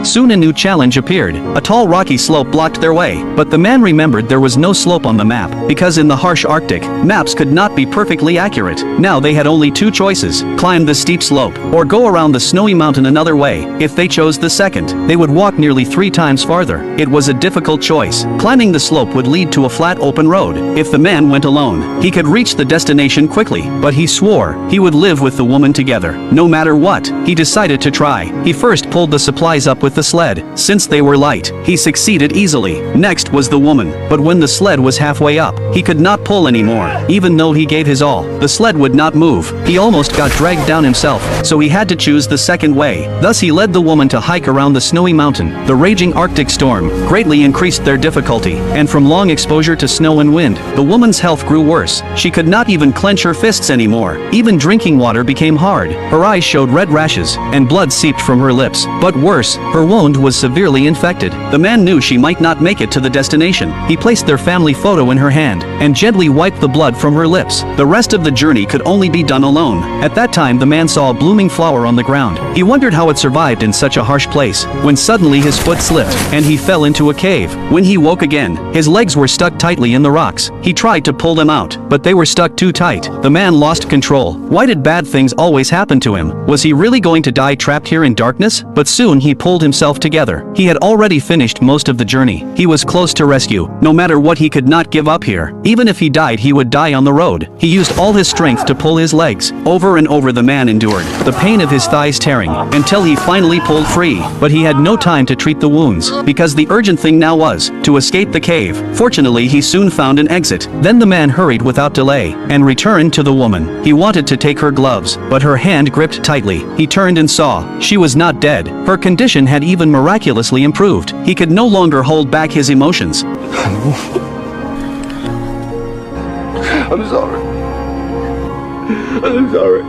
Soon a new challenge appeared. A tall rocky slope blocked their way, but the man remembered there was no slope on the map, because in the harsh Arctic, maps could not be perfectly accurate. Now they had only two choices: climb the steep slope, or go around the snowy mountain another way. If they chose the second, they would walk nearly 3 times farther. It was a difficult choice. Climbing the slope would lead to a flat open road. If the man went alone, he could reach the destination quickly, but he swore he would live with the woman together, no matter what. He decided to try. He first pulled the supplies up with the sled. Since they were light, he succeeded easily. Next was the woman, but when the sled was halfway up, he could not pull anymore. Even though he gave his all, the sled would not move. He almost got dragged down himself, so he had to choose the second way. Thus he led the woman to hike around the snowy mountain. The raging Arctic storm greatly increased their difficulty, and from long exposure to snow and wind, the woman's health grew worse. She could not even clench her fists anymore. Even drinking water became hard. Her eyes showed red rashes, and blood seeped from her lips. But worse, her wound was severely infected. The man knew she might not make it to the destination. He placed their family photo in her hand, and gently wiped the blood from her lips. The rest of the journey could only be done alone. At that time the man saw a blooming flower on the ground. He wondered how it survived in such a harsh place, when suddenly his foot slipped, and he fell into a cave. When he woke again, his legs were stuck tightly in the rocks. He tried to pull them out, but they were stuck too tight. The man lost control. Why did bad things always happen to him? Was he really going to die trapped here in darkness? But soon he pulled himself together. He had already finished most of the journey. He was close to rescue. No matter what, he could not give up here. Even if he died, he would die on the road. He used all his strength to pull his legs. Over and over the man endured, the pain of his thighs tearing, until he finally pulled free. But he had no time to treat the wounds, because the urgent thing now was to escape the cave. Fortunately, he soon found an exit. Then the man hurried without delay, and returned to the woman. He wanted to take her gloves, but her hand gripped tightly. He turned and saw she was not dead. Her condition had even miraculously improved. He could no longer hold back his emotions. I'm sorry. I'm sorry.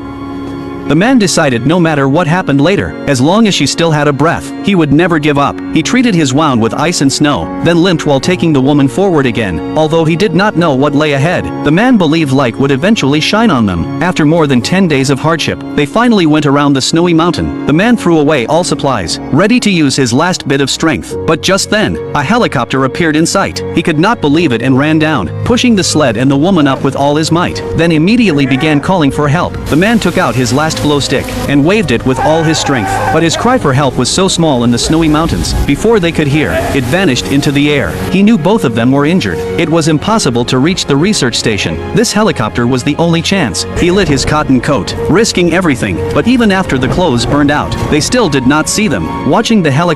The man decided no matter what happened later, as long as she still had a breath, he would never give up. He treated his wound with ice and snow, then limped while taking the woman forward again. Although he did not know what lay ahead, the man believed light would eventually shine on them. After more than 10 days of hardship, they finally went around the snowy mountain. The man threw away all supplies, ready to use his last bit of strength. But just then, a helicopter appeared in sight. He could not believe it and ran down, pushing the sled and the woman up with all his might. Then immediately began calling for help. The man took out his last glow stick and waved it with all his strength. But his cry for help was so small in the snowy mountains, before they could hear, it vanished into the air. He knew both of them were injured. It was impossible to reach the research station. This helicopter was the only chance. He lit his cotton coat, risking everything, but even after the clothes burned out, they still did not see them. Watching the helicopter